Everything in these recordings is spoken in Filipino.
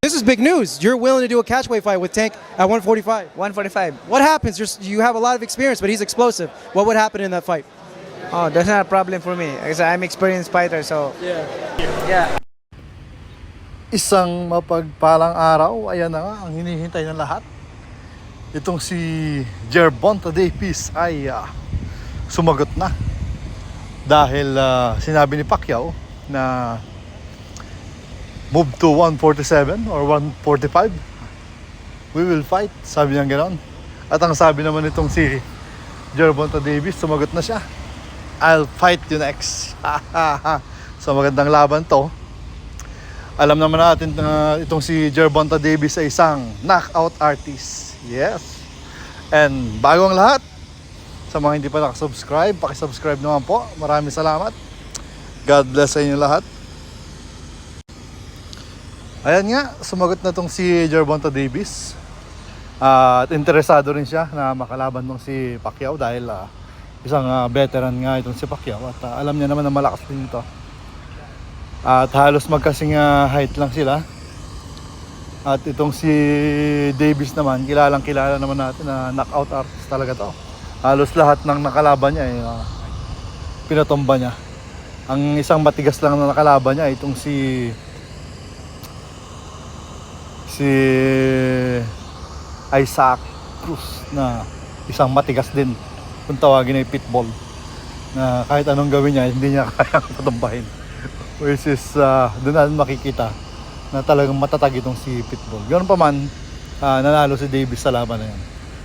This is big news. You're willing to do a catchweight fight with Tank at 145. 145. What happens? You have a lot of experience, but he's explosive. What would happen in that fight? Oh, that's not a problem for me because I'm experienced fighter. So yeah. Isang mapagpalang araw, ayan na nga ang hinihintay ng lahat. Itong si Gervonta Davis ay sumagot na. Dahil sinabi ni Pacquiao na move to 147 or 145. We will fight. Sabi niya gano'n. At ang sabi naman itong si Gervonta Davis, sumagot na siya. I'll fight you next. So magandang laban to. Alam naman natin na itong si Gervonta Davis ay isang knockout artist. Yes. And bago ang lahat, sa mga hindi pa nakasubscribe, pakisubscribe naman po. Maraming salamat. God bless sa inyo lahat. Ayan nga, sumagot na itong si Gervonta Davis. At interesado rin siya na makalaban ng si Pacquiao dahil isang veteran nga itong si Pacquiao. At alam niya naman na malakas din ito. At halos magkasing height lang sila. At itong si Davis naman, kilala naman natin na knockout artist talaga to. Halos lahat ng nakalaban niya ay pinatomba niya. Ang isang matigas lang na nakalaban niya ay itong si Isaac Cruz na isang matigas din kung tawagin ay pitbull, na kahit anong gawin niya hindi niya kayang patumbahin. Which is doon natin makikita na talagang matatag itong si pitbull. Ganoon pa man, nanalo si Davis sa laban na yan.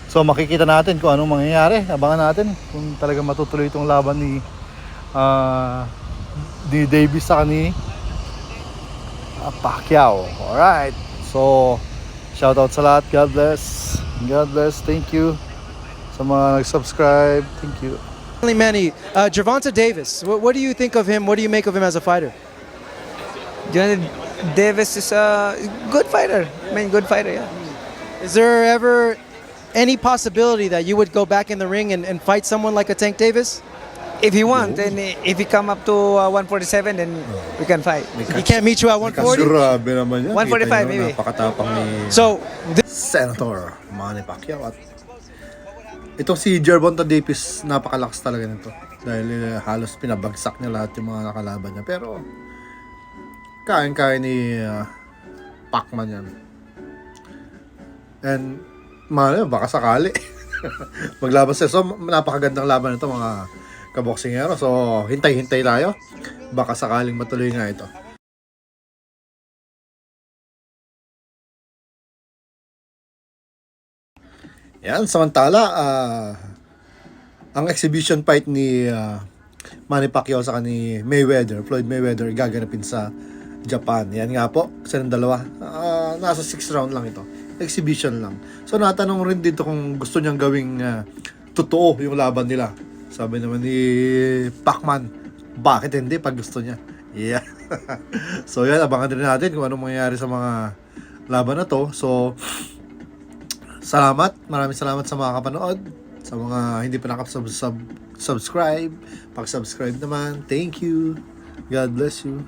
So makikita natin kung anong mangyayari. Abangan natin kung talagang matutuloy itong laban ni Davis sa ni Pacquiao. Alright. So shoutout sa lahat. God bless. God bless. Thank you sa mga nag-subscribe. Thank you. Manny, Gervonta Davis, what do you think of him? What do you make of him as a fighter? John Davis is a good fighter. I mean, good fighter, yeah. Is there ever any possibility that you would go back in the ring and fight someone like a Tank Davis? If he wants, and if he come up to 147, then we can fight. He can't meet you at 140? Grabe naman yan. 145 Kita nyo, maybe. napakatapang ni So, Senator Manny Pacquiao. At itong si Gervonta Davis, napakalakas talaga nito. Dahil halos pinabagsak niya lahat yung mga nakalaban niya. Pero kaya ni Pacman yan. And malay, baka sakali maglaban siya. So napakagandang laban nito mga kaboksingero. So hintay-hintay tayo. Baka sakaling matuloy nga ito. Yan, samantala ang exhibition fight ni Manny Pacquiao sa ni Floyd Mayweather, gaganapin sa Japan. Yan nga po, silang dalawa. Nasa 6th round lang ito. Exhibition lang. So natanong rin dito kung gusto niyang gawing totoo yung laban nila. Sabi naman ni Pacman, bakit hindi pag gusto niya? Yeah. So yan, abangan din natin kung anong mangyayari sa mga laban na to. So salamat, maraming salamat sa mga kapanood. Sa mga hindi pa nakasubscribe, pag-subscribe naman. Thank you. God bless you.